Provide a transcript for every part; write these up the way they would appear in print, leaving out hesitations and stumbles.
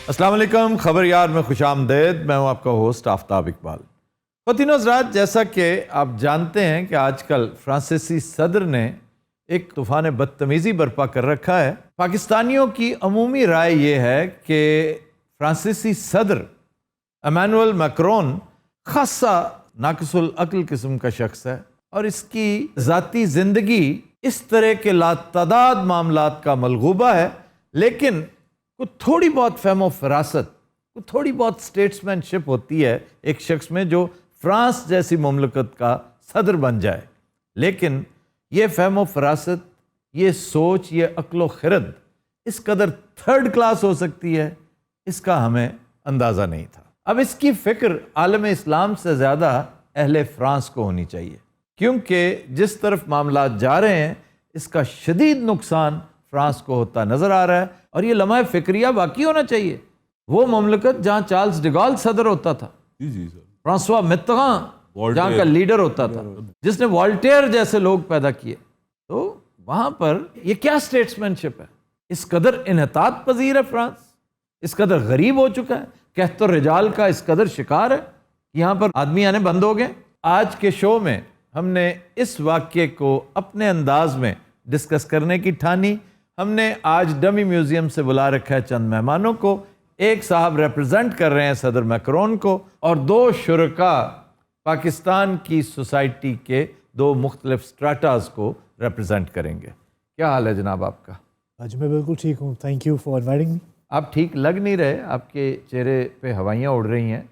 अस्सलाम वालेकुम, खबर यार में खुशामदीद। मैं हूं आपका होस्ट आफ्ताब इकबाल। ख़वातीन और हज़रात, जैसा कि आप जानते हैं कि आजकल फ्रांसीसी सदर ने एक तूफ़ान बदतमीज़ी बर्पा कर रखा है। पाकिस्तानियों की अमूमी राय ये है कि फ्रांसीसी सदर इमैनुअल मैक्रोन खासा नाक़िसुल अक्ल किस्म का शख्स है और इसकी ज़ाती ज़िंदगी इस तरह के लातादाद मामलात का मलगूबा है, लेकिन कुछ थोड़ी बहुत फ़हम फ़रासत, कुछ थोड़ी बहुत स्टेट्समैनशिप होती है एक शख्स में जो फ्रांस जैसी मुमलकत का सदर बन जाए। लेकिन ये फ़हम फ़रासत, ये सोच, ये अक्ल खिरद इस कदर थर्ड क्लास हो सकती है, इसका हमें अंदाज़ा नहीं था। अब इसकी फ़िक्र आलम इस्लाम से ज़्यादा अहले फ्रांस को होनी चाहिए, क्योंकि जिस तरफ मामला जा रहे हैं इसका शदीद नुकसान फ्रांस को होता नज़र आ रहा है। और ये लम्हा फ़िक्रिया बाकी होना चाहिए। वो मुमलकत जहाँ चार्ल्स डिगॉल सदर होता था, फ्रांसवा मित्तरां जहाँ का लीडर होता था, जिसने वॉल्टेयर जैसे लोग पैदा किए, तो वहाँ पर ये क्या स्टेट्समैनशिप है? इस कदर इन्हतात पजीर है फ्रांस, इस कदर गरीब हो चुका है, कहतो रिजाल का इस कदर शिकार है, यहाँ पर आदमी आने बंद हो गए। आज के शो में हमने इस वाक़ये को अपने अंदाज में डिस्कस करने की ठानी। हमने आज डमी म्यूजियम से बुला रखा है चंद मेहमानों को। एक साहब रिप्रेजेंट कर रहे हैं सदर मैक्रोन को और दो शुरका पाकिस्तान की सोसाइटी के दो मुख्तलिफ स्ट्राटास को रिप्रेजेंट करेंगे। क्या हाल है जनाब आपका? आज मैं बिल्कुल ठीक हूँ, thank you for inviting me. आप ठीक लग नहीं रहे, आपके चेहरे पे हवाइयाँ उड़ रही हैं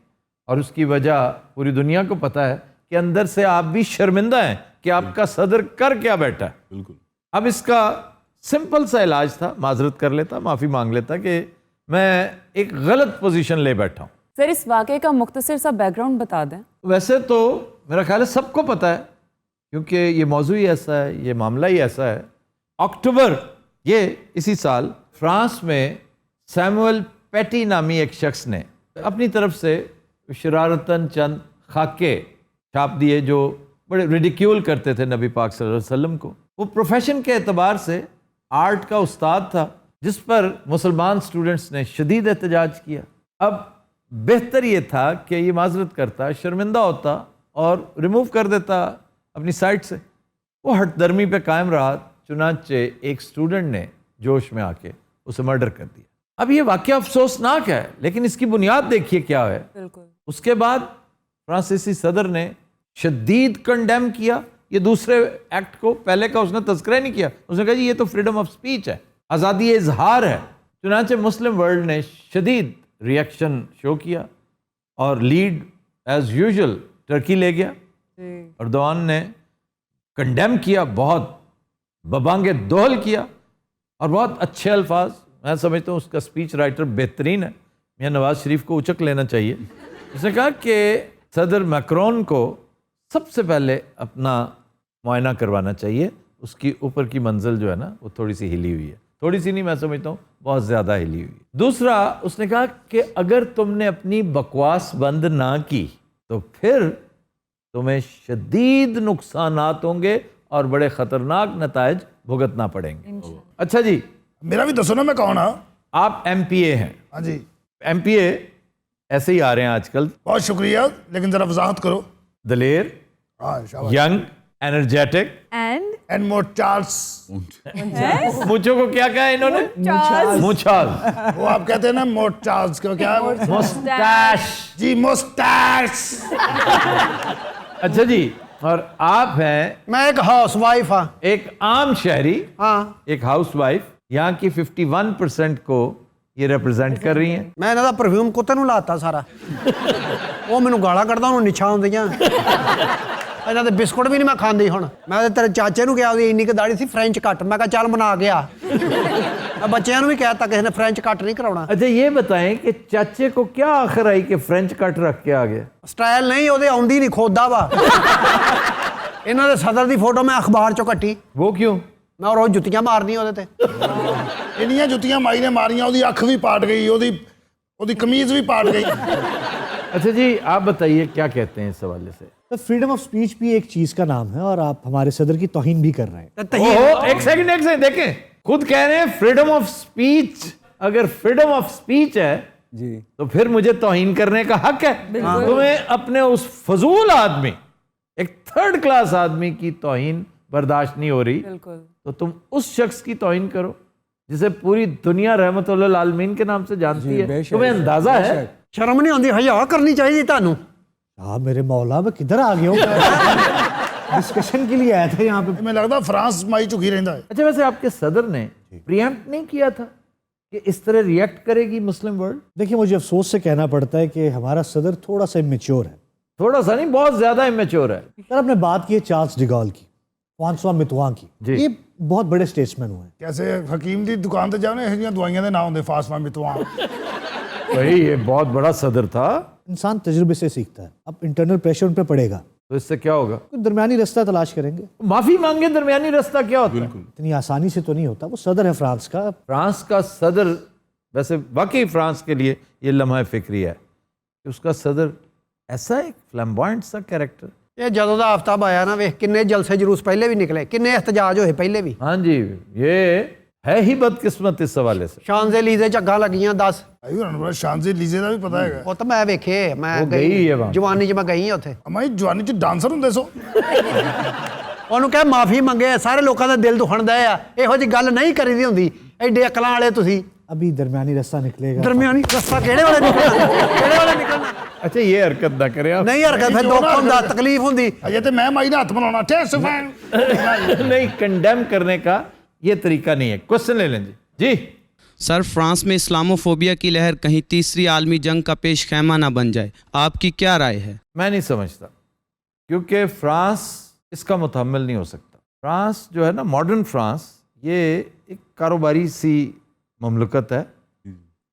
और उसकी वजह पूरी दुनिया को पता है कि अंदर से आप भी शर्मिंदा हैं कि आपका सदर कर क्या बैठा है। बिल्कुल। अब इसका सिंपल सा इलाज था, माजरत कर लेता, माफ़ी मांग लेता कि मैं एक गलत पोजीशन ले बैठा हूँ। सर, इस वाक़े का मुख्तसर सा बैकग्राउंड बता दें। वैसे तो मेरा ख्याल है सबको पता है, क्योंकि ये मौजू ही ऐसा है, ये मामला ही ऐसा है। अक्टूबर ये इसी साल फ्रांस में सैमुअल पेटी नामी एक शख्स ने अपनी तरफ से शरारतन चंद खाके छाप दिए जो बड़े रिडिक्यूल करते थे नबी पाक सल्लल्लाहु अलैहि वसल्लम को। वो प्रोफेशन के एतबार से आर्ट का उस्ताद था, जिस पर मुसलमान स्टूडेंट्स ने शदीद एहतजाज किया। अब बेहतर ये था कि ये माजरत करता, शर्मिंदा होता और रिमूव कर देता अपनी साइट से। वो हटदर्मी पे कायम रहा, चुनांचे एक स्टूडेंट ने जोश में आके उसे मर्डर कर दिया। अब ये वाक़या अफसोसनाक है, लेकिन इसकी बुनियाद देखिए क्या है। बिल्कुल। उसके बाद फ्रांसीसी सदर ने शदीद कंडेम किया ये दूसरे एक्ट को। पहले का उसने तज़किरा नहीं किया, उसने कहा जी ये तो फ्रीडम ऑफ स्पीच है, आज़ादी इजहार है। चुनांचे मुस्लिम वर्ल्ड ने शदीद रिएक्शन शो किया और लीड एज यूजुअल टर्की ले गया। अर्दोआन ने कंडेम किया, बहुत बबांगे दोहल किया और बहुत अच्छे अल्फाज। मैं समझता हूँ उसका स्पीच राइटर बेहतरीन है, मियां नवाज शरीफ को उचक लेना चाहिए। उसने कहा कि सदर मैक्रोन को सबसे पहले अपना मुआयना करवाना चाहिए, उसकी ऊपर की मंजिल जो है ना वो थोड़ी सी हिली हुई है। थोड़ी सी नहीं, मैं समझता हूँ बहुत ज़्यादा हिली हुई है। दूसरा, उसने कहा कि अगर तुमने अपनी बकवास बंद ना की तो फिर तुम्हें शदीद नुकसानात होंगे और बड़े ख़तरनाक नताइज भुगतना पड़ेंगे। अच्छा जी, मेरा भी दसो ना, मैं कौन हाँ? आप MPA हैं? हाँ जी। MPA ऐसे ही आ रहे हैं आजकल। बहुत शुक्रिया, लेकिन जरा वजाहत करो। दलेर, हाँ, शाबाश। Young, energetic and mortals. मुझों को क्या कहा इन्होंने? मुछाल। वो आप कहते हैं ना मोर्टाल्स को, क्या है? मुस्टैश जी, मुस्टैश। अच्छा जी, और आप हैं? मैं एक हाउस वाइफ हाँ। एक आम शहरी, हाँ। एक हाउस वाइफ। यहाँ की 51% को ये रिप्रेजेंट कर रही हैं। मैं इन्हों का परफ्यूम कुत्ते नूं लाता सारा। वो मैनू गाला कढ़दा, उन्होंने निछा आउंदियां। इन्हों के बिस्कुट भी नहीं मैं खांदी हुण। मैं तेरे चाचे नूं कहा इन्नी क दाड़ी सी फ्रेंच कट, मैं कहा चल बना गया। मैं बच्चों नूं भी कहता किसी ने फ्रेंच कट नहीं कराउणा। अच्छा ये बताएं कि चाचे को क्या आखिर आई कि फ्रेंच कट रख के आ गया? स्टाइल नहीं, ओदे आउंदी नहीं, खोदा वा। इन्हों के सदर की फोटो मैं अखबार चो कट्टी। वो क्यों? मैं रोज जुत्तियां मारनी ओदे ते। इन्नियां जुत्तियां माई ने मारियां, ओदी अख भी पाट गई, ओदी कमीज भी पाट गई। अच्छा जी, आप बताइए क्या कहते हैं इस हवाले से? तो फ्रीडम ऑफ स्पीच भी एक चीज का नाम है और आप हमारे सदर की तौहीन भी कर रहे हैं। ओहो, एक सेकंड देखें, खुद कह रहे हैं फ्रीडम ऑफ स्पीच। अगर फ्रीडम ऑफ स्पीच है जी तो फिर मुझे तौहीन करने का हक है। तुम्हें अपने उस फजूल आदमी, एक थर्ड क्लास आदमी की तौहीन बर्दाश्त नहीं हो रही, बिल्कुल। तो तुम उस शख्स की तौहीन करो जिसे पूरी दुनिया रहमतुल्लिल आलमीन के नाम से जानती है। बेशक, तुम्हें अंदाजा है? शर्म नहीं आती, हया करनी चाहिए ਤੁਹਾਨੂੰ। हाँ मेरे मौला, मैं किधर आ गया हूँ? डिस्कशन के लिए आया था यहाँ पे। मैं लगता फ्रांस माई झुकी रहता है। अच्छा, वैसे आपके सदर ने प्रिएम्प्ट नहीं किया था कि इस तरह रिएक्ट करेगी मुस्लिम वर्ल्ड? देखिए, मुझे अफसोस से कहना पड़ता है कि हमारा सदर थोड़ा सा इमेच्योर है। थोड़ा सा नहीं, बहुत ज्यादा इमेच्योर है। सर, आपने बात की है चार्ल्स डिगॉल की, फ्रांसवा मित्तवां की। जी। ये बहुत बड़े स्टेट्समैन हुए हैं। कैसे हकीम की दुकान से जाओ ना, ਇਹੋ ਜਿਹੀਆਂ ਦਵਾਈਆਂ ਦੇ ਨਾਂ ਹੁੰਦੇ फासवा मितवा। वही, ये बहुत बड़ा सदर था। इंसान तजुर्बे से सीखता है। अब इंटरनल प्रेशर उन पे पड़ेगा, तो इससे क्या होगा? कोई दरमियानी रास्ता तलाश करेंगे। माफी मांगे, दरमियानी रास्ता क्या होता है? इतनी आसानी से तो नहीं होता। वो सदर है फ्रांस का। फ्रांस का सदर, वैसे वाकई फ्रांस के लिए ये लम्हा फिक्री है कि उसका सदर ऐसा एक फ्लैम्बॉयंट सा कैरेक्टर। ਇਹ ਜਦੋਂ ਦਾ ਆਫਤਾਬ ਆਇਆ ਨਾ, ਵੇਖ ਕਿੰਨੇ ਜਲਸੇ ਜਲੂਸ ਪਹਿਲੇ ਵੀ ਨਿਕਲੇ, ਕਿੰਨੇ ਇhtਜਾਜ ਹੋਏ ਪਹਿਲੇ ਵੀ। हाँ जी, ये है ही बदकिस्मत इस हवाले से। ਸ਼ਾਂਜ਼ੇ-ਲੀਜ਼ੇ ਝੱਗਾਂ ਲੱਗੀਆਂ 10। ਭਾਈ ਉਹਨਾਂ ਨੂੰ ਬੜਾ ਸ਼ਾਂਜ਼ੇ ਲੀਜ਼ੇ ਦਾ ਵੀ ਪਤਾ ਹੈਗਾ। ਉਹ ਤਾਂ ਮੈਂ ਵੇਖੇ, ਮੈਂ ਉਹ ਗਈ ਹੈ ਵਹਾਂ। ਜਵਾਨੀ 'ਚ ਮੈਂ ਗਈ ਹਾਂ ਉੱਥੇ। ਅਮਾਈ ਜਵਾਨੀ ਚ ਡਾਂਸਰ ਹੁੰਦੇ ਸੋ। ਉਹਨੂੰ ਕਹਿ ਮਾਫੀ ਮੰਗੇ, ਸਾਰੇ ਲੋਕਾਂ ਦਾ ਦਿਲ ਦੁਖਣਦਾ ਆ, ਇਹੋ ਜੀ ਗੱਲ ਨਹੀਂ ਕਰੀਦੀ ਹੁੰਦੀ। ਐਡੇ ਅਕਲਾਂ ਵਾਲੇ ਤੁਸੀਂ। अभी दरमियानी रास्ता निकलेगा। ਦਰਮਿਆਨੀ ਰਸਤਾ ਕਿਹੜੇ ਵਾਲੇ ਨਿਕਲਣਾ, ਕਿਹੜੇ ਵਾਲੇ ਨਿਕਲਣਾ? अच्छा, ये हरकत ना करें आप। ਨਹੀਂ ਹਰਕਤ, ਫਿਰ ਦੁੱਖ ਹੁੰਦਾ, ਤਕਲੀਫ ਹੁੰਦੀ। ਅਜੇ ਤੇ ਮੈਂ ਮਾਈ ਦਾ ਹੱਥ ਬਣਾਉਣਾ ਠੇਸ ਫੈਨ। नहीं, कंडेम करने का ये तरीका नहीं है। क्वेश्चन ले लें जी। सर, फ्रांस में इस्लामोफोबिया की लहर कहीं तीसरी आलमी जंग का पेश खैमा ना बन जाए, आपकी क्या राय है? मैं नहीं समझता, क्योंकि फ्रांस इसका मुतहम्मिल नहीं हो सकता। फ्रांस जो है ना, मॉडर्न फ्रांस, ये एक कारोबारी सी ममलकत है,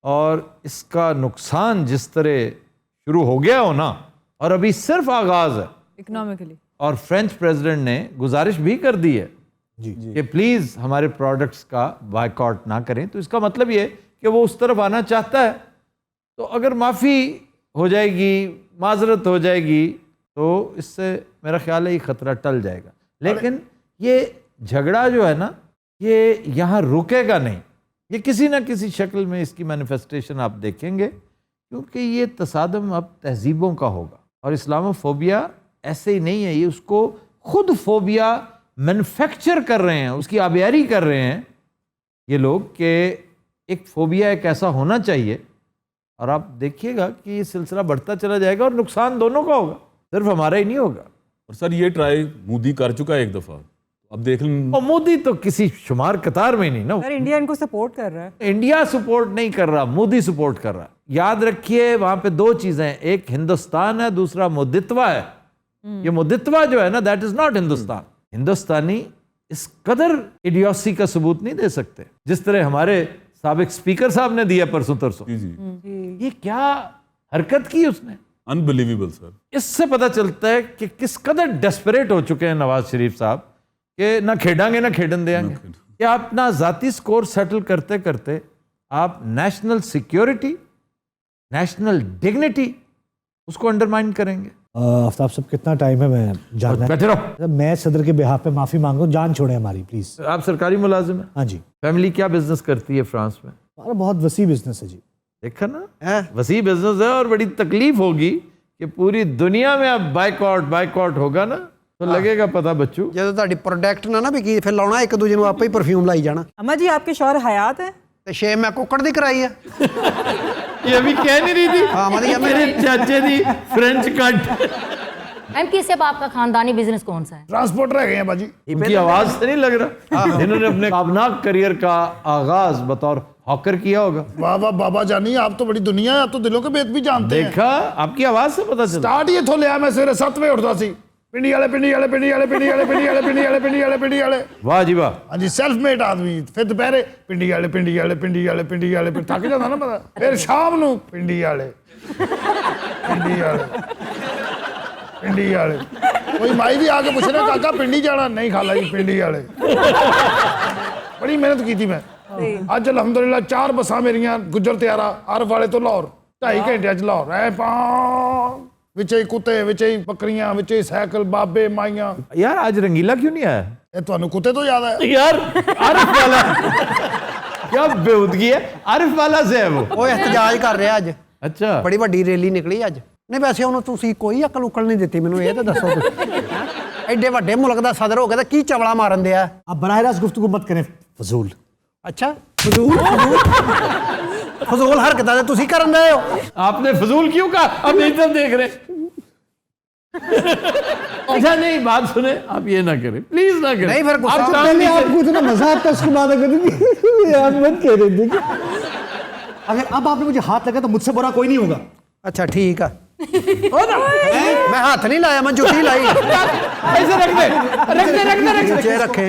और इसका नुकसान जिस तरह शुरू हो गया हो ना, और अभी सिर्फ आगाज है, इकोनॉमिकली। और फ्रेंच प्रेसिडेंट ने गुजारिश भी कर दी है जी कि प्लीज़ हमारे प्रोडक्ट्स का बायकॉट ना करें। तो इसका मतलब ये कि वो उस तरफ आना चाहता है। तो अगर माफ़ी हो जाएगी, माजरत हो जाएगी, तो इससे मेरा ख्याल है ये ख़तरा टल जाएगा। लेकिन ये झगड़ा जो है ना, ये यहाँ रुकेगा नहीं। ये किसी न किसी शक्ल में इसकी मैनिफेस्टेशन आप देखेंगे, क्योंकि ये तसादम अब तहजीबों का होगा। और इस्लामोफोबिया ऐसे ही नहीं है, ये उसको खुद फोबिया मैन्युफैक्चर कर रहे हैं, उसकी आबियारी कर रहे हैं ये लोग, कि एक फोबिया एक ऐसा होना चाहिए। और आप देखिएगा कि ये सिलसिला बढ़ता चला जाएगा और नुकसान दोनों का होगा, सिर्फ हमारा ही नहीं होगा। और सर, ये ट्राई मोदी कर चुका है एक दफ़ा, अब देख लें। और मोदी तो किसी शुमार कतार में नहीं ना। सर, इंडिया इनको सपोर्ट कर रहा है। इंडिया सपोर्ट नहीं कर रहा, मोदी सपोर्ट कर रहा है। याद रखिए, वहां पे दो चीजें हैं, एक हिंदुस्तान है, दूसरा मुद्दित्वा है। ये मुद्दित्वा जो है ना, दैट इज नॉट हिंदुस्तान। हिंदुस्तानी इस कदर इडियोसी का सबूत नहीं दे सकते जिस तरह हमारे साबिक स्पीकर साहब ने दिया परसों तरसों। जी जी, ये क्या हरकत की उसने, अनबिलीवेबल सर। इससे पता चलता है कि किस कदर डेस्परेट हो चुके हैं नवाज शरीफ साहब, कि ना खेडांगे ना खेडन देंगे, कि आप अपना जाती स्कोर सेटल करते करते आप नेशनल सिक्योरिटी, नेशनल डिग्निटी उसको अंडरमाइन करेंगे। आफ्ताब साहब, कितना टाइम है? मैं जानना है। बैठे रहो। मैं सदर के बिहाफ पे माफी मांगू, जान छोड़े हमारी प्लीज। आप सरकारी मुलाजिम हैं? हाँ जी। फैमिली क्या बिजनेस करती है फ्रांस में? हमारा बहुत वसी बिजनेस है जी। देखा ना, वसी बिजनेस है, और बड़ी तकलीफ होगी कि पूरी दुनिया में अब बाइकआउट होगा ना, तो लगेगा पता बच्चू। ਜਦੋਂ ਤੁਹਾਡੀ ਪ੍ਰੋਡਕਟ ਨਾ ਨਾ ਵਿਕੀ, ਫਿਰ ਲਾਉਣਾ ਇੱਕ ਦੂਜੇ ਨੂੰ ਆਪੇ ਹੀ ਪਰਫਿਊਮ ਲਾਈ ਜਾਣਾ। अम्मा जी, आपके शौहर हयात है? ਤੇ ਛੇ ਮੈਂ ਕੁੱਕੜ ਦੀ ਕਰਾਈ ਆ। ये अभी कह नहीं रही थी? हाँ, मतलब ये मेरे चाचे दी फ्रेंच कट। एमपी से आपका खानदानी बिजनेस कौन सा है? ट्रांसपोर्टर है हैं बाजी। उनकी आवाज से नहीं लग रहा इन्होंने अपने काबनाक करियर का आगाज बतौर हॉकर किया होगा। वाह वाह बाबा जानी, आप तो बड़ी दुनिया है, आप तो दिलों के भेद भी जानते हैं। देखा, आपकी आवाज से पता चला। स्टार्ट ही इथों लिया, मैं सवेरे 7 ਵਜੇ ਉੱਠਦਾ ਸੀ। पिंडी वाले पिंडी वाले पिंडी वाले पिंडी वाले पिंडी वाले पिंडी वाले पिंडी वाले पिंडी वाले। वाह जी वाह। हाँ जी, सेल्फ मेड आदमी। फिर दोपहरे पिंडी वाले पिंडी वाले पिंडी वाले पिंडी वाले, फिर थक जाता ना पता। फिर शाम ਨੂੰ पिंडी वाले पिंडी वाले पिंडी वाले। कोई माई भी आके पूछ रहा, काका पिंडी जाना? नहीं खाला जी, पिंडी वाले। बड़ी मेहनत की थी मैं। ਅੱਜ ਅਲਹਮਦੁਲਿਲਾ 4 ਬੱਸਾਂ ਮੇਰੀਆਂ ਗੁੱਜਰ ਤਿਆਰਾ ਅਰਬ ਵਾਲੇ ਤੋਂ ਲਾਹੌਰ 2.5 ਘੰਟਿਆਂ ਚ ਲਾਹੌਰ ਐ ਪਾ ਵਿੱਚ ਹੀ ਕੁੱਤੇ, ਵਿੱਚ ਹੀ ਬੱਕਰੀਆਂ, ਵਿੱਚ ਹੀ ਸਾਈਕਲ, ਬਾਬੇ ਮਾਈਆਂ। यार आज रंगीला क्यों नहीं आया? ਇਹ ਤੁਹਾਨੂੰ ਕੁੱਤੇ ਤੋਂ ਯਾਦ ਆਇਆ? यार आरिफ वाला क्या बेहूदगी है, आरिफ वाला से है वो। ਉਹ ਇhtਜਾਜ ਕਰ ਰਿਹਾ ਅੱਜ अच्छा ਬੜੀ ਵੱਡੀ ਰੈਲੀ ਨਿਕਲੀ ਅੱਜ ਨਹੀਂ ਵੈਸੇ ਉਹਨੂੰ ਤੁਸੀਂ ਕੋਈ ਅਕਲ ਉਕਲ ਨਹੀਂ ਦਿੱਤੀ ਮੈਨੂੰ ਇਹ ਤਾਂ ਦੱਸੋ ਤੁਸੀਂ ਐਡੇ ਵੱਡੇ ਮੁਲਕ ਦਾ ਸਦਰ ਹੋ ਗਿਆ ਤਾਂ ਕੀ ਚਵਲਾ ਮਾਰਨ ਦਿਆ आप बराह रास्त गुफ्तगू मत करें फजूल। ਅੱਛਾ ਫਜ਼ੂਲ ਹਰਕਤਾਂ ਤੇ ਤੁਸੀਂ ਕਰਨ ਦੇ ਹੋ आपने फजूल क्यों कहा, अब इधर देख रहे। अच्छा नहीं, बात सुने, आप ये ना करें प्लीज, ना करें। नहीं, फिर गुस्सा आप काम पहले नहीं करें। आपको इतना मजा आता है, उसके बाद अगर यार मत कह रहे थे। अगर अब आपने मुझे हाथ लगा तो मुझसे बुरा कोई नहीं होगा। ਅੱਛਾ ਠੀਕ ਆ ਮੈਂ ਹੱਥ ਨਹੀਂ ਲਾਇਆ ਮੈਂ ਜੁੱਤੀ ਲਾਈ ऐसे रख दे, रख दे, रख दे, रख दे। ਨੀਚੇ ਰੱਖੇ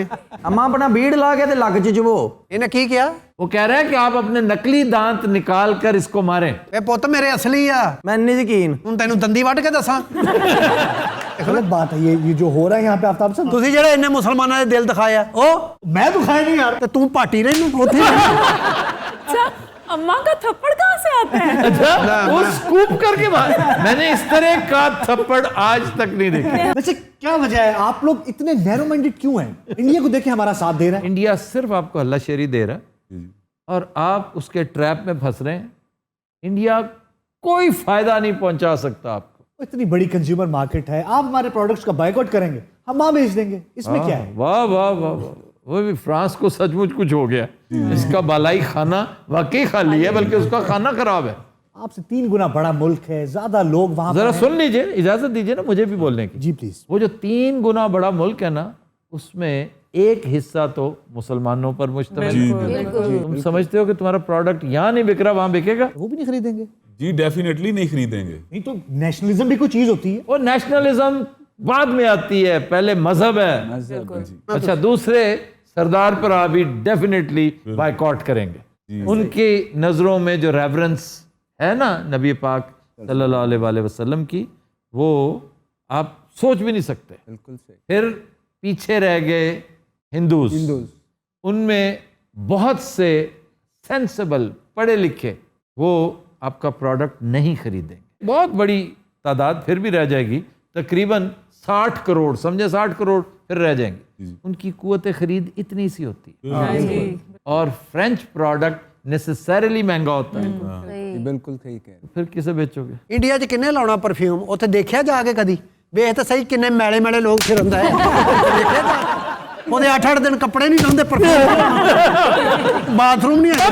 अम्मा अपना बीड़ ला के ते लग च जवो ਇਹਨੇ ਕੀ ਕਿਹਾ वो कह रहा है कि आप अपने नकली दांत निकाल कर इसको मारें। ਇਹ ਪੁੱਤ ਮੇਰੇ ਅਸਲੀ ਆ मैं नहीं यकीन ਹੁਣ ਤੈਨੂੰ ਦੰਦੀ ਵੱਢ ਕੇ ਦੱਸਾਂ गलत बात है ये जो हो रहा है यहाँ पे आफ्ताब साहब। ਤੁਸੀਂ ਜਿਹੜੇ ਇੰਨੇ ਮੁਸਲਮਾਨਾਂ ਦੇ ਦਿਲ ਦਿਖਾਏ ਆ ਉਹ मैं तो खाया नहीं यार। ਤੇ ਤੂੰ ਪਾਟੀ ਰਹਿਨੂੰ ਉੱਥੇ अच्छा अम्मा का थप्पड़ कहाँ से आता है? अच्छा वो स्कूप करके मार। मैंने इस तरह का थप्पड़ आज तक नहीं देखा। वैसे क्या वजह है, आप लोग इतने नैरो माइंडेड क्यों हैं? इंडिया को देखे हमारा साथ दे रहा है। इंडिया सिर्फ आपको हल्लाशेरी दे रहा है और आप उसके ट्रैप में फंस रहे हैं। इंडिया कोई फायदा नहीं पहुंचा सकता आपको। इतनी बड़ी कंज्यूमर मार्केट है, आप हमारे प्रोडक्ट्स का बायकॉट करेंगे, हम वहां भेज देंगे, इसमें क्या है? वाह वाह वाह वाह, वो भी फ्रांस को सचमुच कुछ हो गया। इसका बालाई खाना वाकई खाली है, बल्कि उसका खाना खराब है। आपसे 3 गुना बड़ा मुल्क है, ज्यादा लोग वहां जरा पर हैं। सुन लीजिए, इजाजत दीजिए ना मुझे भी बोलने की। जी प्लीज। वो जो 3 गुना बड़ा मुल्क है ना, उसमें एक हिस्सा तो मुसलमानों पर मुश्तमिल है। तुम समझते हो कि तुम्हारा प्रोडक्ट यहाँ नहीं बिक रहा, वहां बिकेगा? वो भी नहीं खरीदेंगे। जी डेफिनेटली नहीं खरीदेंगे। नहीं तो नेशनलिज्म भी कोई चीज होती है। वो नेशनलिज्म बाद में आती है, पहले मजहब है। अच्छा, दूसरे सरदार पर आप भी डेफिनेटली बायकॉट करेंगे। उनकी नजरों में जो रेवरेंस है ना नबी पाक सल्लल्लाहु अलैहि वसल्लम की, वो आप सोच भी नहीं सकते। बिल्कुल सही फिर पीछे रह गए हिंदूज। उनमें बहुत से सेंसेबल पढ़े लिखे वो आपका प्रोडक्ट नहीं खरीदेंगे। बहुत बड़ी तादाद फिर भी रह जाएगी, तकरीबन 60 करोड़, समझे 60 करोड़ फिर रह जाएंगे। उनकी कुव्वत खरीद इतनी सी होती है। और फ्रेंच प्रोडक्ट नेसेसरीली महंगा होता है। बिल्कुल सही कह रहे फिर किसे बेचोगे? ਇੰਡੀਆ 'ਚ ਕਿੰਨੇ ਲਾਉਣਾ ਪਰਫਿਊਮ ਉੱਥੇ ਦੇਖਿਆ ਜਾ ਕੇ ਕਦੀ ਵੇਖ ਤਾਂ ਸਹੀ ਕਿੰਨੇ ਮੈਲੇ ਮੈਲੇ ਲੋਕ ਫਿਰਦਾ ਹੈ ਦੇਖਿਆ ਜਾ ਉਹਦੇ 8-8 ਦਿਨ ਕੱਪੜੇ ਨਹੀਂ ਲਾਉਂਦੇ ਪਰਫਿਊਮ ਬਾਥਰੂਮ ਨਹੀਂ ਆਇਆ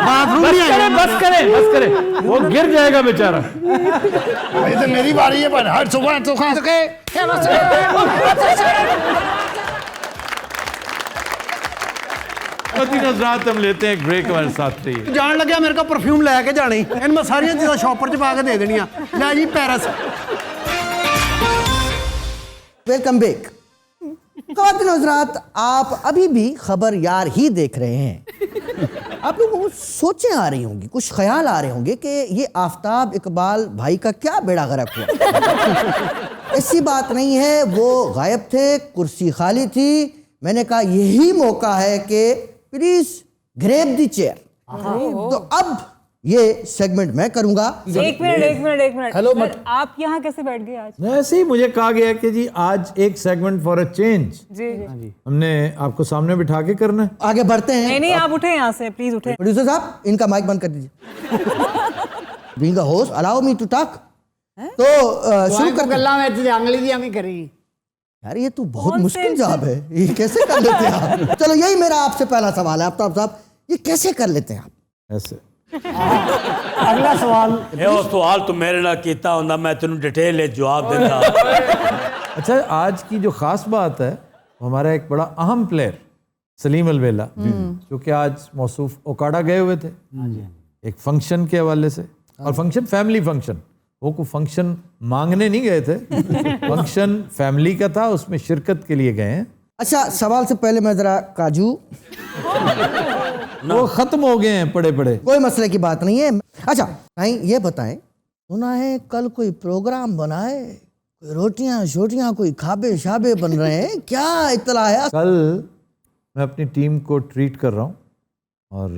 ਬਾਥਰੂਮ नहीं आया बस करें, बस करें, वो गिर जाएगा बेचारा। भाई तो मेरी बारी है पर हर सुबह तो खा सके रात हम लेते हैं एक ब्रेक, हमारे साथ रहिए। ਜਾਣ ਲੱਗਿਆ ਮੇਰੇ ਕੋਲ ਪਰਫਿਊਮ ਲੈ ਕੇ ਜਾਣੀ ਇਹਨੂੰ ਮੈਂ ਸਾਰੀਆਂ ਚੀਜ਼ਾਂ ਸ਼ਾਪਰ 'ਚ ਪਾ ਕੇ ਦੇ ਦੇਣੀਆਂ ਲੈ ਜੀ ਪੈਰਿਸ वेलकम बैक। ख़वातीन और हज़रात, आप अभी भी खबर यार ही देख रहे हैं। आप लोगों को सोचें आ रही होंगी, कुछ ख्याल आ रहे होंगे कि ये आफ्ताब इकबाल भाई का क्या बेड़ा गर्क हुआ। ऐसी बात नहीं है, वो गायब थे, कुर्सी खाली थी। मैंने कहा यही मौका है कि प्लीज ग्रैब द चेयर। तो अब ये सेगमेंट मैं करूंगा। एक मिनट हेलो, सर, आप यहाँ कैसे बैठ गए आज? ऐसे ही मुझे कहा गया कि जी आज एक सेगमेंट फॉर अ चेंज जी हमने आपको सामने बिठा के करना है। आगे बढ़ते हैं। नहीं आप उठे यहाँ से, प्लीज उठे। प्रोड्यूसर साहब, इनका माइक बंद कर दीजिए। Being a host, allow me to talk. तो शुरू करते हैं। यार ये तो बहुत मुश्किल जॉब है, ये कैसे कर लेते हैं आप? चलो यही मेरा आपसे पहला सवाल है आफ्ताब साहब, ये कैसे कर लेते हैं आप? ऐसे अगला सवाल। ਇਹ ਸਵਾਲ ਤੂੰ ਮੇਰੇ ਨਾਲ ਕੀਤਾ ਹੁੰਦਾ ਮੈਂ ਤੈਨੂੰ ਡਿਟੇਲ ਵਿੱਚ ਜਵਾਬ ਦਿੰਦਾ। अच्छा, आज की जो खास बात है, हमारा एक बड़ा अहम प्लेयर सलीम अलवेला, जो कि आज मौसूफ ओकाड़ा गए हुए थे एक फंक्शन के हवाले से। और फंक्शन फैमिली फंक्शन, वो कोई फंक्शन मांगने नहीं गए थे, फंक्शन फैमिली का था, उसमें शिरकत के लिए गए हैं। अच्छा, सवाल से पहले मैं जरा काजू, वो खत्म हो गए हैं पड़े पड़े। कोई मसले की बात नहीं है। अच्छा नहीं, ये बताएं, सुना है कल कोई प्रोग्राम बना है, कोई रोटियां शोटियां कोई खाबे शाबे बन रहे हैं, क्या इत्तला है? कल मैं अपनी टीम को ट्रीट कर रहा हूँ और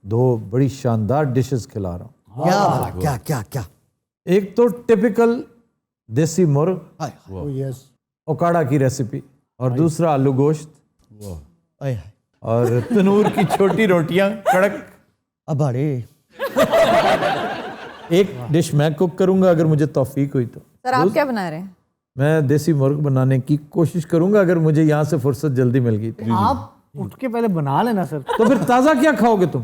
2 बड़ी शानदार डिशेस खिला रहा हूँ। क्या बात, क्या क्या क्या? एक तो टिपिकल देसी मुर्ग, हाय हाय, यस। ओकाड़ा की रेसिपी, और दूसरा आलू गोश्त, हाय हाय। और तनूर की छोटी रोटियां कड़क। अब अरे एक डिश मैं कुक करूंगा अगर मुझे तौफीक हुई तो। सर आप क्या बना रहे हैं? मैं देसी मुर्ग बनाने की कोशिश करूंगा अगर मुझे यहाँ से फुर्सत जल्दी मिल गई तो। आप उठ के पहले बना लेना सर। तो फिर ताज़ा क्या खाओगे तुम?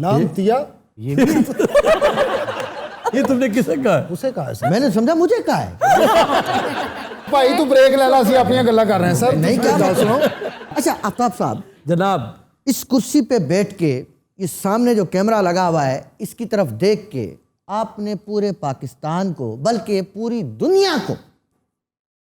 लानतिया ये तुमने किसे कहा? उसे कहा सर। मैंने समझा मुझे कहा है। भाई तू ब्रेक ले ला, ਅਸੀਂ ਆਪਣੀਆਂ ਗੱਲਾਂ कर रहे हैं सर। नहीं क्या बात सुनो। अच्छा आफ्ताब साहब, जनाब, इस कुर्सी पे बैठ के इस सामने जो कैमरा लगा हुआ है इसकी तरफ देख के आपने पूरे पाकिस्तान को बल्कि पूरी दुनिया को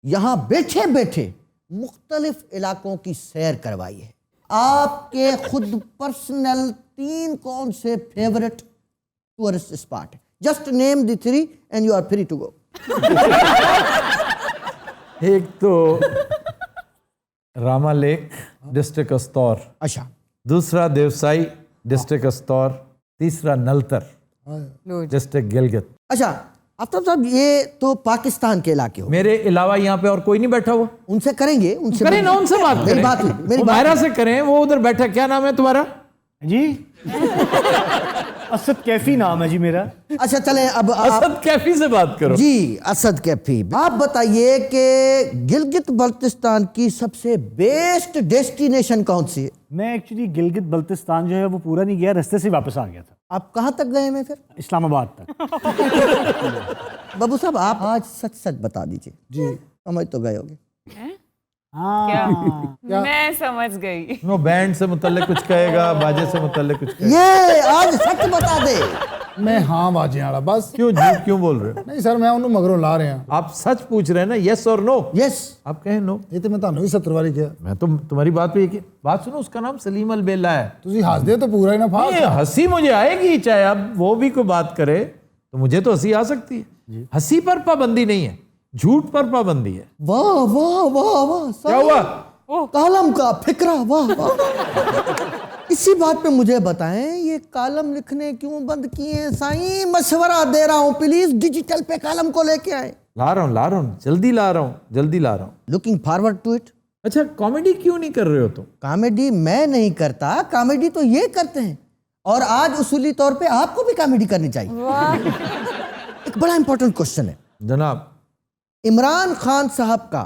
यहाँ बैठे बैठे मुख्तलिफ इलाकों की सैर करवाई है। आपके खुद पर्सनल 3 कौन से फेवरेट टूरिस्ट स्पॉट है? Just name the 3 and you are free to go. एक तो रामा लेक डिस्ट्रिक्ट अस्तौर, अच्छा, दूसरा देवसाई डिस्ट्रिक्ट अस्तौर, तीसरा नलतर डिस्ट्रिक्ट गिलगित। अच्छा आफ्ताब साहब, ये तो पाकिस्तान के इलाके हो। मेरे अलावा यहाँ पे और कोई नहीं बैठा हुआ? उनसे करेंगे, उनसे करें ना, उनसे बात मेरी करें। बात हुई, मेरी वो बात मायरा से करें, वो उधर बैठा। क्या नाम है तुम्हारा? जी असद कैफी नाम है जी मेरा। अच्छा चलें अब असद कैफी से बात करो। जी असद कैफी, आप बताइए कि गिलगित बल्तिस्तान की सबसे बेस्ट डेस्टिनेशन कौन सी है? मैं एक्चुअली गिलगित बल्तिस्तान जो है वो पूरा नहीं गया, रास्ते से वापस आ गया था। आप कहाँ तक गए हैं फिर? इस्लामाबाद तक। बाबू साहब आप आज सच सच बता दीजिए। जी समझ तो गए होंगे। क्या? मैं समझ गई। वो बैंड से मुतल्लिक कुछ कहेगा, बाजे से मुतल्लिक कुछ कहेगा। ये आज सच बता दे। मैं हाँ बाजे वाला बस। क्यों झूठ क्यों बोल रहे हो? नहीं सर, मैं उन्होंने मगरों ला रहे हैं। आप सच पूछ रहे हैं ना, यस और नो? यस। आप कहें नो। ये तो मैं ਤੁਹਾਨੂੰ ही 70 वाली किया। मैं तो तुम्हारी बात पे यकीन। बात सुनो, उसका नाम सलीम अल बेला है। ਤੁਸੀਂ हंसदे तो पूरा ही ना फाल। ये हंसी मुझे आएगी, चाहे अब वो भी कोई बात करे तो मुझे तो हंसी आ सकती है। हंसी पर पाबंदी नहीं है, झूठ पर पाबंदी है। वाह वाह वाह वाह। क्या हुआ? कालम का फिक्रा, वाह वाह। इसी बात पे मुझे बताएं, ये कालम लिखने क्यों बंद किए? साईं मशवरा दे रहा हूं, प्लीज डिजिटल पे कालम को लेके आए। ला रहा हूँ, जल्दी ला रहा हूँ। Looking forward to it. अच्छा, कॉमेडी क्यों नहीं कर रहे हो तुम? कॉमेडी मैं नहीं करता, कॉमेडी तो ये करते हैं, और आज उसूली तौर पे आपको भी कॉमेडी करनी चाहिए। एक बड़ा इंपॉर्टेंट क्वेश्चन है जनाब। इमरान खान साहब का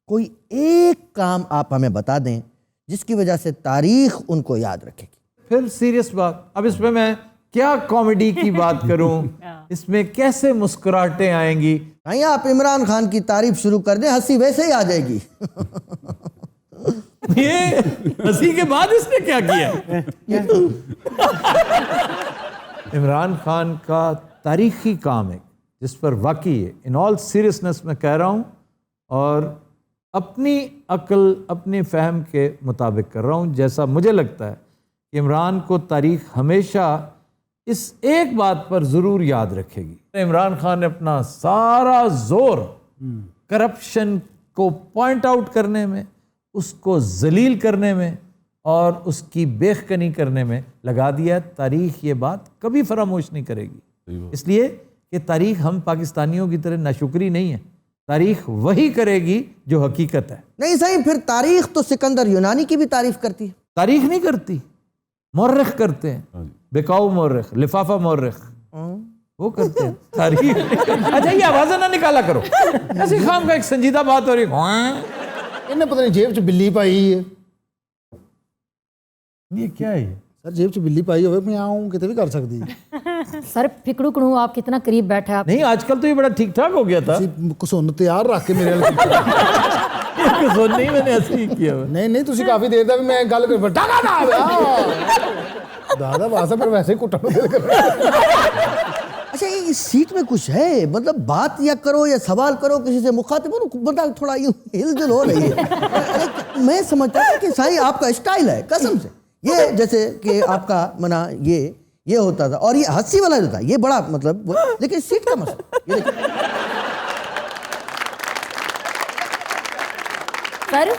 कोई एक काम आप हमें बता दें जिसकी वजह से तारीख उनको याद रखेगी। फिर सीरियस बात, अब इसमें मैं क्या कॉमेडी की बात करूं? इसमें कैसे मुस्कुराहटें आएंगी? भाई आप इमरान खान की तारीफ शुरू कर दें, हंसी वैसे ही आ जाएगी। ये हंसी के बाद इसने क्या किया? इमरान खान का तारीखी काम है जिस पर वाकई है, इन ऑल सीरियसनेस में कह रहा हूं, और अपनी अक्ल अपनी फहम के मुताबिक कर रहा हूं। जैसा मुझे लगता है कि इमरान को तारीख हमेशा इस एक बात पर ज़रूर याद रखेगी। इमरान खान ने अपना सारा जोर करप्शन को पॉइंट आउट करने में, उसको जलील करने में और उसकी बेखकनी करने में लगा दिया। तारीख ये बात कभी फरामोश नहीं करेगी, इसलिए कि तारीख हम पाकिस्तानियों की तरह नाशुक्री नहीं है। तारीख वही करेगी जो हकीकत है। नहीं सही, फिर तारीख तो सिकंदर यूनानी की भी तारीफ करती है। तारीख नहीं करती, मौर्रिख करते हैं। बेकाऊ मौर्रिख, लिफाफा मौर्रिख, वो करते हैं तारीख। अच्छा, ये आवाज़ें ना निकाला करो, ऐसी खाम का एक संजीदा बात हो रही है। इन्हें पता नहीं जेब च बिल्ली पाई है। ये क्या है? सर जेब च बिल्ली पाई हो, मैं आऊँ कितने भी कर सकती है। सर फिकड़ू कड़ू आप कितना करीब बैठे आप। नहीं, आजकल तो ये बड़ा ठीक ठाक हो गया था। कुसुन तैयार रख के मेरे कुसुन नहीं, मैंने ऐसे ही किया। नहीं नहीं, तुसी काफी देर तक मैं गल कर डागा दादा वासा पर वैसे ही कुटन दिल कर। अच्छा, ये इस सीट में कुछ है, मतलब बात या करो या सवाल करो किसी से, मुखातिब हो, बंदा थोड़ा यूं हिलजुल हो रही है। मैं समझता हूँ कि साईं आपका स्टाइल है, कसम से। ये जैसे कि आपका मना ये होता था, और ये हंसी वाला जो था ये बड़ा मतलब लेकिन सीट का मसला ये सर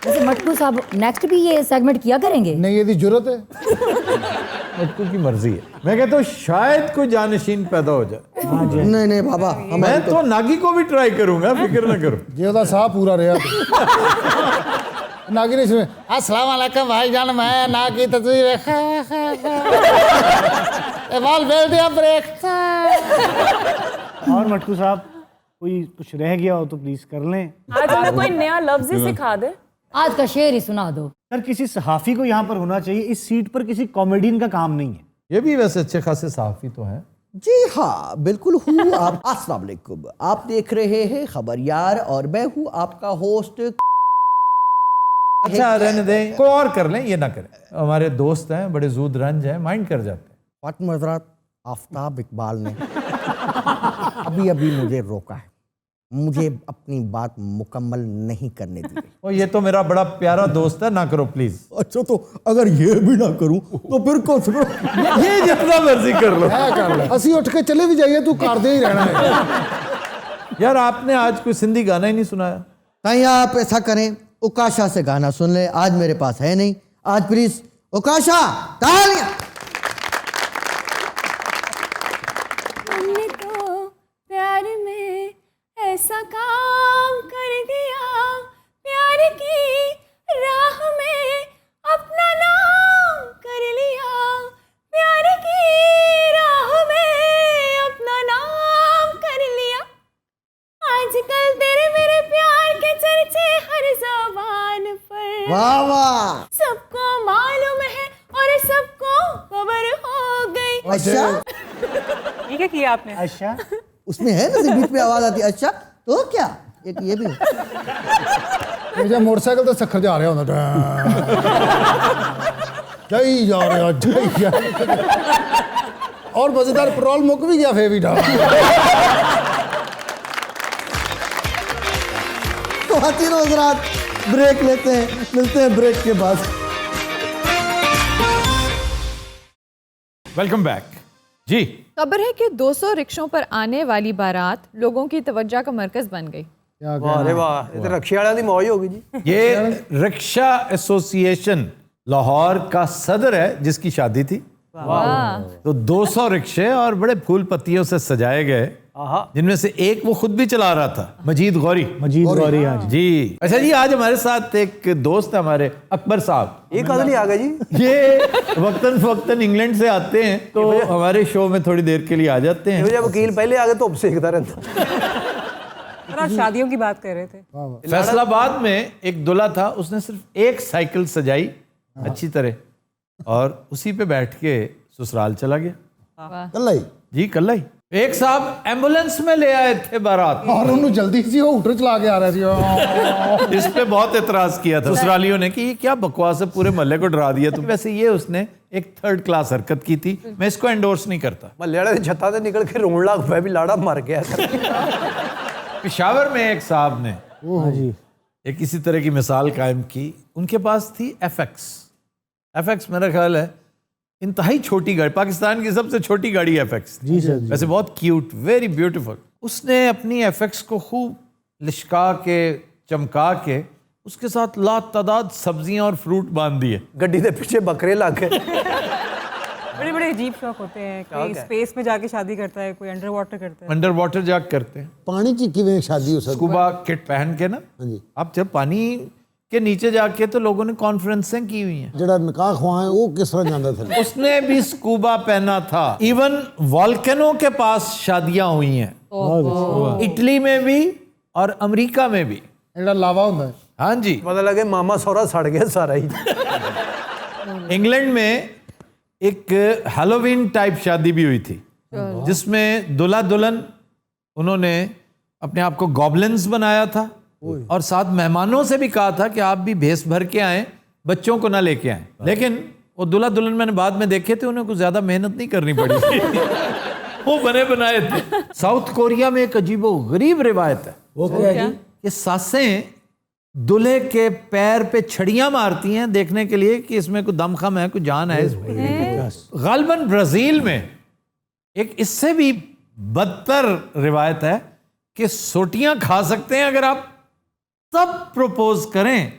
वैसे मटकू साहब नेक्स्ट भी ये सेगमेंट किया करेंगे? नहीं, ये जरूरत है, मटकू की मर्जी है। मैं कहता हूँ शायद कोई जानशीन पैदा हो जाए। नहीं नहीं बाबा, मैं तो नागी को भी ट्राई करूंगा, फिक्र ना करो। जे ओदा साह पूरा रहा। नागिन इसमें अस्सलाम वालेकुम भाईजान, मैं ना की तस्वीर बाल बेल दिया ब्रेक। और मटकू साहब कोई कुछ रह गया हो तो प्लीज कर लें। आज हमें कोई नया लफ्ज ही सिखा दे। आज का शेर ही सुना दो। सर किसी सहाफी को यहाँ पर होना चाहिए, इस सीट पर किसी कॉमेडियन का काम नहीं है। ये भी वैसे अच्छे खासे सहाफ़ी तो हैं। जी हाँ बिल्कुल हूँ आप। अस्सलाम वालेकुम, आप देख रहे हैं खबर यार और मैं हूँ आपका होस्ट। अच्छा रहने दें, कोई और कर लें, ये ना करें। हमारे दोस्त हैं, बड़े जूद रंज हैं, माइंड कर जाते हैं। फातिमा हज़रात, आफ्ताब इकबाल ने अभी अभी मुझे रोका है, मुझे अपनी बात मुकम्मल नहीं करने दी गई। और ये तो मेरा बड़ा प्यारा दोस्त है, ना करो प्लीज। अच्छा तो अगर ये भी ना करूं तो फिर कुछ ये जितना मर्जी कर लो। कर ले, असी उठ के चले भी जाइए, तू कर दे ही रहना है। यार आपने आज कोई सिंधी गाना ही नहीं सुनाया। कहीं आप ऐसा करें, उकाशा से गाना सुन ले। आज मेरे पास है नहीं, आज प्लीज उकाशा तालियां। हमने तो प्यार में ऐसा काम कर दिया, प्यार की राह में अपना नाम कर लिया, प्यार की राह में अपना नाम कर लिया। आजकल तेरे मेरे प्यार के चर्चे हर ज़बान पर, वाह वाह। सबको मालूम है और सबको खबर हो गई। अच्छा ये क्या किया आपने? अच्छा उसमें है ना, बीच में आवाज आती है। अच्छा तो क्या, एक ये भी मुझे मोटरसाइकिल तो सखर जा रहा होता, जई जा रहा जई जा रहा। और मजेदार पेट्रोल मुक भी गया फिर भी डाल। तो खातिन हज़रात ब्रेक लेते हैं, मिलते हैं ब्रेक के बाद। वेलकम बैक जी। खबर है कि 200 रिक्शों पर आने वाली बारात लोगों की तवज्जो का मरकज बन गई। वाह रे वाह, ये तो रक्षे वाले की मौज होगी जी। ये रिक्शा एसोसिएशन लाहौर का सदर है जिसकी शादी थी। तो 200 रिक्शे और बड़े फूल पत्तियों से सजाए गए, जिनमें से एक वो खुद भी चला रहा था, मजीद गौरी। गौरी हाँ जी। जी अच्छा जी, आज हमारे साथ एक दोस्त है हमारे, अकबर साहब। ये कद नहीं आ गए जी। ये वक्तन फवक्तन इंग्लैंड से आते हैं तो हमारे शो में थोड़ी देर के लिए आ जाते हैं। मुझे वकील पहले आगे तो सेकता रहता। शादियों की बात कर रहे थे। फैसलाबाद में एक दूल्हा था, उसने सिर्फ एक साइकिल सजाई अच्छी तरह और उसी पे बैठ के ससुराल चला गया। कल ही जी कल ही। एक साहब एम्बुलेंस में ले आए थे बारात और उन्होंने जल्दी से वो उठर चला के आ रहा थी। इस पे बहुत एतराज किया था ससुरालियों ने कि ये क्या बकवास है, पूरे मोहल्ले को डरा दिया। तो वैसे ये उसने एक थर्ड क्लास हरकत की थी, मैं इसको एंडोर्स नहीं करता। महल्ले वाले छत्ता से निकल के रोन लाग पे भी लाड़ा मर गया। पेशावर में एक साहब ने हाँ जी। एक इसी तरह की मिसाल कायम की। उनके पास थी एफएक्स मेरा ख्याल है इंतहाई छोटी गाड़ी, पाकिस्तान की सबसे छोटी गाड़ी एफएक्स। जी सर जी। वैसे बहुत क्यूट, वेरी ब्यूटीफुल। उसने अपनी एफएक्स को खूब लिशका के चमका के उसके साथ लातादाद सब्जियां और फ्रूट बांध दिए। गड्डी के पीछे बकरे लग गए। बड़े बड़े अजीब शौक होते हैं। कोई स्पेस में जाके शादी करता है, कोई अंडर वाटर करता है। अंडर वाटर जाग करते हैं, पानी ची किवें शादी हो सकती स्कूबा किट पहन के ना। जी। अब जब पानी के नीचे जाके तो लोगों ने कॉन्फ्रेंसें की हुई हैं। जड़ा निकाह खुआए वो किस तरह जाता था। उसने भी स्कूबा पहना था। इवन वॉल्केनो के पास शादियां हुई हैं, इटली में भी और अमेरिका में भी। एड़ा लावा होता है। हाँ जी। पता लगे मामा सौरा सड़ गया सारा ही। इंग्लैंड में एक हैलोवीन टाइप शादी भी हुई थी, जिसमें दुल्हा दुल्हन उन्होंने अपने आप को गॉबलिन्स बनाया था और साथ मेहमानों से भी कहा था कि आप भी भेस भर के आए, बच्चों को ना लेके आए। लेकिन वो दुल्हा दुल्हन मैंने बाद में देखे थे, उन्हें कुछ ज्यादा मेहनत नहीं करनी पड़ी थी। वो बने बनाए थे। साउथ कोरिया में एक अजीबो गरीब रिवायत है। वो क्या है जी? कि सासें दूल्हे के पैर पे छड़ियां मारती हैं देखने के लिए कि इसमें कोई दमखम है, कोई जान है इसमें। गालबन ब्राजील में एक इससे भी बदतर रिवायत है कि सोटियां खा सकते हैं अगर आप तब प्रपोज करें।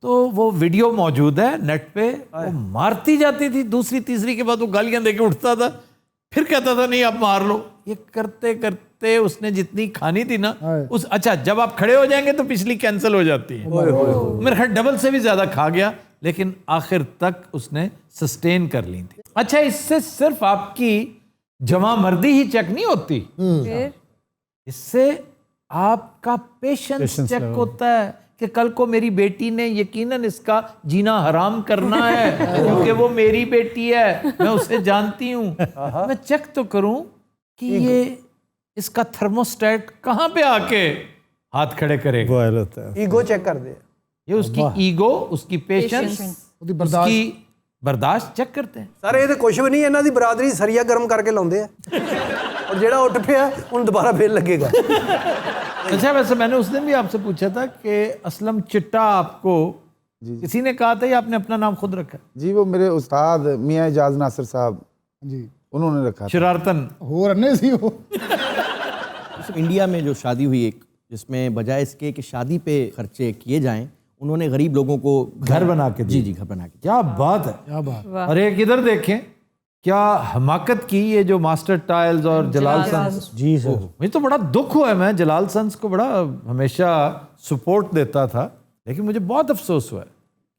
तो वो वीडियो मौजूद है नेट पे। वो मारती जाती थी, दूसरी तीसरी के बाद वो गालियां देके उठता था, फिर कहता था नहीं आप मार लो। ये करते करते हफ्ते उसने जितनी खानी थी ना उस, अच्छा जब आप खड़े हो जाएंगे तो पिछली कैंसिल हो जाती है। मेरे ख्याल डबल से भी ज्यादा खा गया, लेकिन आखिर तक उसने सस्टेन कर ली थी। अच्छा, इससे सिर्फ आपकी जमा मर्दी ही चेक नहीं होती, इससे आपका पेशेंस चेक होता है कि कल को मेरी बेटी ने यकीनन इसका जीना हराम करना है क्योंकि वो मेरी बेटी है, मैं उसे जानती हूँ, मैं चेक तो करूं कि ये इसका थर्मोस्टेट कहाँ पे आके हाथ खड़े करेगा। ईगो चेक कर दे, ये उसकी ईगो, उसकी पेशेंस, उसकी बर्दाश्त चेक करते हैं। सर ये तो कुछ भी नहीं, इन्हों की बरादरी सरिया गर्म करके लाते हैं और जेड़ा उठ पिया उन दोबारा फिर लगेगा। अच्छा, वैसे मैंने उस दिन भी आपसे पूछा था कि असलम चिट्टा आपको किसी ने कहा था या आपने अपना नाम खुद रखा? जी, वो मेरे उस्ताद मियाँ इजाज नासिर साहब जी, उन्होंने रखा। शरारतन हो रने सी हो। इंडिया में जो शादी हुई एक, जिसमें बजाय इसके कि शादी पे खर्चे किए जाएं, उन्होंने गरीब लोगों को घर बना के जी जी घर बना के। क्या बात है, क्या बात। अरे एक इधर देखें, क्या हमाकत की ये जो मास्टर टाइल्स और जलाल सन्स। जी सर, मुझे तो बड़ा दुख हुआ है, मैं जलाल सन्स को बड़ा हमेशा सपोर्ट देता था, लेकिन मुझे बहुत अफसोस हुआ है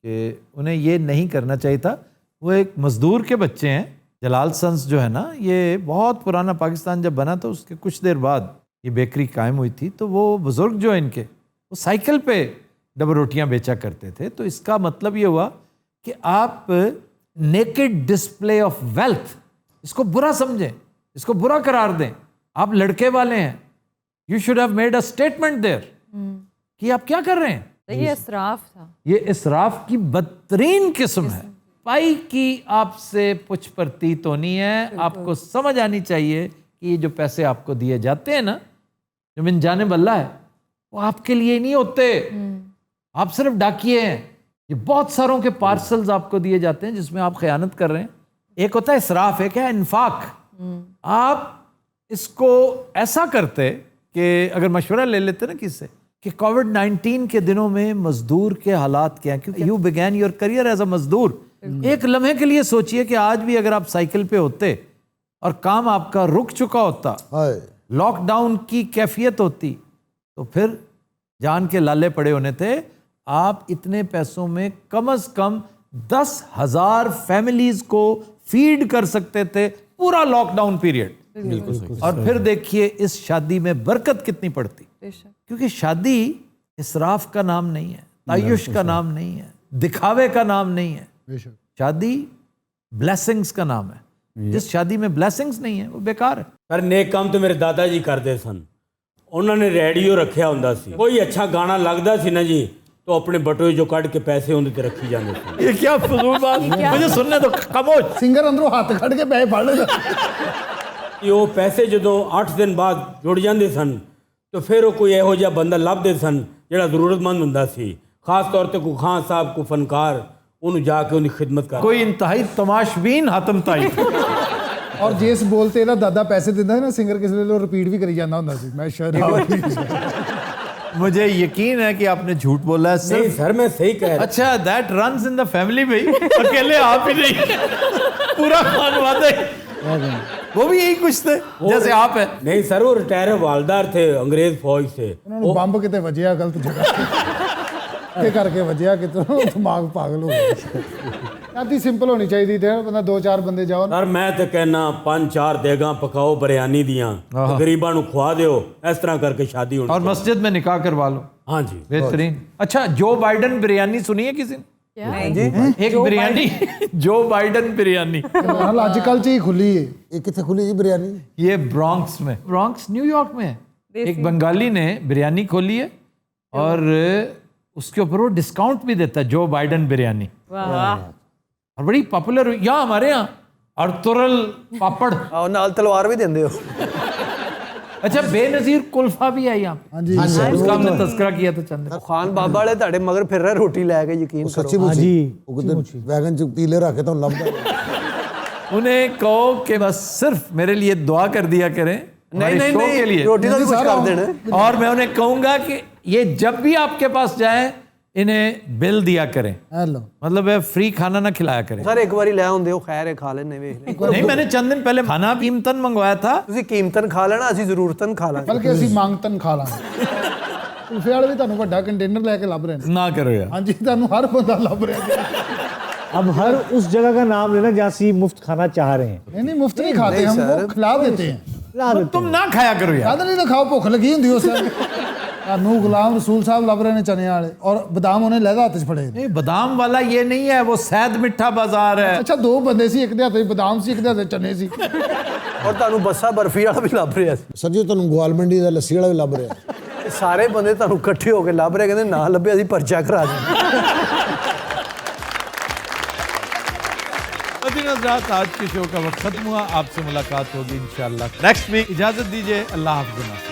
कि उन्हें ये नहीं करना चाहिए था। वो एक मजदूर के बच्चे हैं। जलाल सन्स जो है ना, ये बहुत पुराना, पाकिस्तान जब बना तो उसके कुछ देर बाद ये बेकरी कायम हुई थी, तो वो बुजुर्ग जो इनके, वो साइकिल पे डबल रोटियां बेचा करते थे। तो इसका मतलब ये हुआ कि आप नेकेड डिस्प्ले ऑफ वेल्थ, इसको बुरा समझें, इसको बुरा करार दें। आप लड़के वाले हैं, you should have made a statement there कि आप क्या कर रहे हैं। ये इसराफ था, ये इसराफ की बदतरीन किस्म है। पाई की आपसे पुछ परतीत होनी है। आपको समझ आनी चाहिए कि ये जो पैसे आपको दिए जाते हैं ना, जो मिन जाने बल्ला है, वो आपके लिए नहीं होते। आप सिर्फ डाकिए हैं। ये बहुत सारों के पार्सल्स आपको दिए जाते हैं जिसमें आप खयानत कर रहे हैं। एक होता है इसराफ, एक है इन्फाक। आप इसको ऐसा करते कि अगर मशवरा ले लेते ना किससे कि कोविड-19 के दिनों में मजदूर के हालात क्या हैं, क्योंकि you began your career as a मजदूर। एक लम्हे के लिए सोचिए कि आज भी अगर आप साइकिल पे होते और काम आपका रुक चुका होता, लॉकडाउन की कैफियत होती, तो फिर जान के लाले पड़े होने थे। आप इतने पैसों में कम से कम 10,000 फैमिलीज को फीड कर सकते थे पूरा लॉकडाउन पीरियड। और फिर देखिए इस शादी में बरकत कितनी पड़ती, क्योंकि शादी इसराफ का नाम नहीं है, तायुश का नाम नहीं है, दिखावे का नाम नहीं है। शादी ब्लेसिंग्स का नाम है। जिस शादी में ब्लेसिंग्स नहीं है वो बेकार है। पर नेक काम तो मेरे दादा जी करते सन। उन्होंने रेडियो रखा हुंदा सी, कोई अच्छा गाना लगता सी ना जी, तो अपने बटोए जो कट के पैसे उन्हें ते रखी जाते थे। ये क्या फजूल बात, मुझे सुनने दो, खामोश। सिंगर अंदरों हाथ खड़ के पैसे फड़ लेता। वो पैसे जो 8 दिन बाद जुड़ जाते सन, तो फिर वो कोई यहो जिहा बंदा लभदे सन जिहड़ा जरूरतमंद हुंदा सी, खास तौर पर कोई खान साहब को फनकार, उन्हें जाके उनकी खिदमत कर। कोई इंतहाई तमाशबीन हातम ताई। और जिस बोलते ना दादा पैसे दिंदा ना सिंगर, किस वे रिपीट भी करी जाता हुंदा सी, मैं शराब। मुझे यकीन है कि आपने झूठ बोला है। नहीं सर, मैं सही कह रहा। अच्छा, that runs in the family भाई, अकेले आप ही नहीं, पूरा खानवादा ही। वो भी यही कुछ थे जैसे आप है। नहीं सर, वो रिटायर हवालदार थे अंग्रेज फौज से। उन्होंने बंब किते वजया गलत जगह के करके वजया कि तो दिमाग पागल हो गया। शादी सिंपल होनी चाहिए थी, बंदा 2-4 बंदे जाओ। सर मैं तो कहना 5-4 देगा पकाओ बिरयानी दियां, गरीबां नूं खुआ दियो, इस तरह करके शादी होनी। और मस्जिद में निकाह करवा लो। हाँ जी, बेहतरीन। अच्छा, जो बाइडन बिरयानी सुनी है किसी ने? एक बिरयानी जो बाइडन बिरयानी आजकल च ही खुली है। ये कितने खुली जी बिरयानी? ये ब्रॉन्क्स में, ब्रॉन्क्स न्यूयॉर्क में है। एक बंगाली ने बिरयानी खोली है और उसके ऊपर वो डिस्काउंट भी देता है, जो बाइडन बिरयानी। और बड़ी पॉपुलर हुई यहाँ हमारे यहाँ। अर्तुरल पापड़ और नाल तलवार भी देंदे हो। अच्छा, बेनजीर कुल्फा भी है यहाँ पे। उसका हमने तस्करा किया था चंद। खान बाबा वाले ਤੁਹਾਡੇ मगर फिर रहे रोटी लेके, यकीन करो। सच्ची मुझे वैगन च पीले रखे तो लभदा। उन्हें कहो कि बस सिर्फ मेरे लिए दुआ कर दिया करें, नहीं के लिए रोटी तो कुछ कर देना। और मैं उन्हें कहूंगा कि ये जब भी आपके पास जाए इन्हें बिल दिया करें, हेलो मतलब है फ्री खाना ना खिलाया करें। ਸਰ ਇੱਕ ਵਾਰੀ ਲੈ ਆਉਂਦੇ ਹੋ ਖੈਰ ਹੈ ਖਾ ਲੈਣੇ ਵੇਖ ਲੈ नहीं, मैंने चंद दिन पहले खाना कीमतन मंगवाया था। ਤੁਸੀਂ ਕੀਮਤਨ ਖਾ ਲੈਣਾ ਅਸੀਂ ਜ਼ਰੂਰਤਨ ਖਾ ਲਾਂਗੇ ਬਲਕਿ ਅਸੀਂ ਮੰਗਤਨ ਖਾ ਲਾਂਗੇ ਕੁਲਫੇ ਵਾਲੇ ਵੀ ਤੁਹਾਨੂੰ ਵੱਡਾ ਕੰਟੇਨਰ ਲੈ ਕੇ ਲੱਭ ਰਹੇ ਨੇ ना करो यार। ਹਾਂਜੀ ਤੁਹਾਨੂੰ ਹਰ ਬੰਦਾ ਲੱਭ ਰਿਹਾ अब हर उस जगह का नाम लेना जहाँ से मुफ्त खाना चाह रहे हैं। नहीं नहीं मुफ्त नहीं खाते हम वो खिला देते हैं खिला देते तुम ना खाया करो यार। ਖਾਦ ਨਹੀਂ ਤਾਂ ਖਾਓ ਭੁੱਖ ਲੱਗੀ ਹੁੰਦੀ ਉਸ ਟਾਈਮ ਤੁਹਾਨੂੰ ਗੁਲਾਮ ਰਸੂਲ ਸਾਹਿਬ ਲੱਭ ਰਹੇ ਨੇ ਚਨੇ ਵਾਲੇ ਔਰ ਬਦਾਮ ਉਹਨੇ ਲਹਿਦਾ ਹੱਥ 'ਚ ਫੜੇ ਨੇ। नहीं, बादाम वाला ये नहीं है, वो सैद मिठा बाजार है। ਅੱਛਾ ਦੋ ਬੰਦੇ ਸੀ ਇੱਕ ਦੇ ਹੱਥ 'ਚ ਬਦਾਮ ਸੀ ਇੱਕ ਦੇ ਹੱਥ 'ਚ ਚਨੇ ਸੀ ਔਰ ਤੁਹਾਨੂੰ ਬੱਸਾ ਬਰਫੀ ਵਾਲਾ ਵੀ ਲੱਭ ਰਿਹਾ ਸੀ ਸਰ ਜੀ ਤੁਹਾਨੂੰ ਗੋਆਲ ਮੰਡੀ ਦਾ ਲੱਸੀ ਵਾਲਾ ਵੀ ਲੱਭ ਰਿਹਾ ਇਹ ਸਾਰੇ ਬੰਦੇ ਤੁਹਾਨੂੰ ਇਕੱਠੇ ਹੋ ਕੇ ਲੱਭ ਰਹੇ ਕਹਿੰਦੇ ਨਾ ਲੱਭਿਆ ਅਸੀਂ ਪਰਚਾ ਕਰਾ ਦਿੰਦੇ मदीन हज़रात, आज के शो का वक्त खत्म हुआ। आपसे मुलाकात होगी इंशाअल्लाह नेक्स्ट वीक। इजाजत दीजिए, अल्लाह हाफ़िज़।